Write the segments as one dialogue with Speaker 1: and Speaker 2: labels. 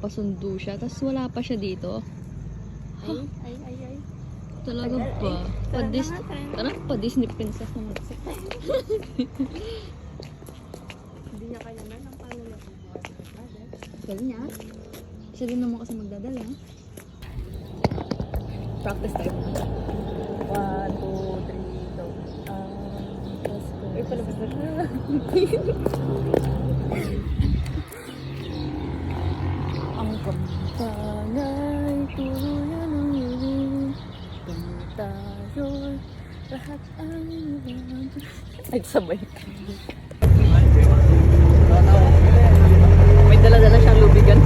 Speaker 1: magpapasundo siya, tapos wala pa siya dito.
Speaker 2: Ay.
Speaker 1: Talaga ba? Pa-Disney princess naman.
Speaker 2: Hindi niya kaya na ng pangulo.
Speaker 1: Sabi niya, siya din naman kasi magdadala. Practice tayo. 1, 2, 3, go.
Speaker 2: Ay, palabas na siya.
Speaker 1: Ang kampanay, tuluyan ng iyong tayo, lahat ang iwan. Ay, sabay. May dala-dala siyang lubigan.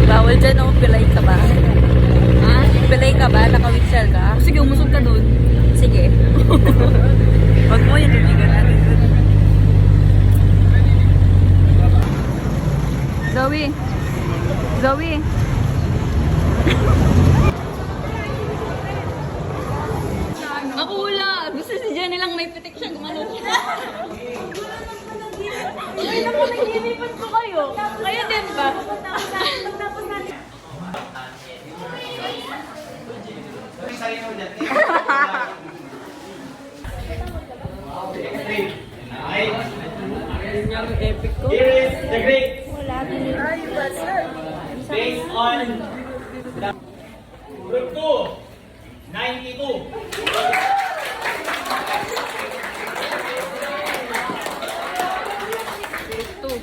Speaker 1: Bawal dyan, oh. Pilay ka ba? Ha? Pilay ka ba? Naka-wheelchair ka? Sige, umusog ka dun. Sige. Wag mo yung lubigan natin. Zoe! Zoe! Ako wala! Gusto si Jenny lang may pitik siya gumano. Ay, naku, naglilipat ko kayo. Kayo din ba? Yun yung epic ko.
Speaker 3: Here is the grade
Speaker 2: Ay,
Speaker 3: based on Group 2, 92.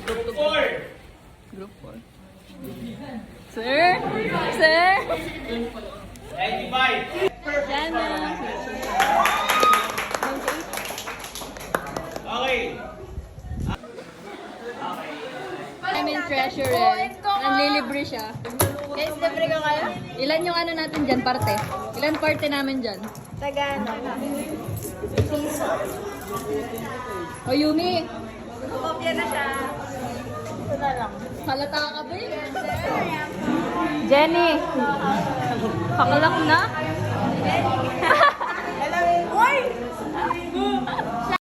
Speaker 3: Group 4,
Speaker 1: Group 4. Sir? Sir?
Speaker 3: 95.
Speaker 1: Jana.
Speaker 3: Okay.
Speaker 1: I'm in treasurer. Nanlilibre siya.
Speaker 2: guys, libre ko kayo?
Speaker 1: Ilan yung ano natin dyan, parte? Ilan parte namin dyan?
Speaker 2: Tagan. Piso.
Speaker 1: O Yumi,
Speaker 2: Kopya na siya. Ito na lang.
Speaker 1: halata ka ba eh? Jenny, kakalak na?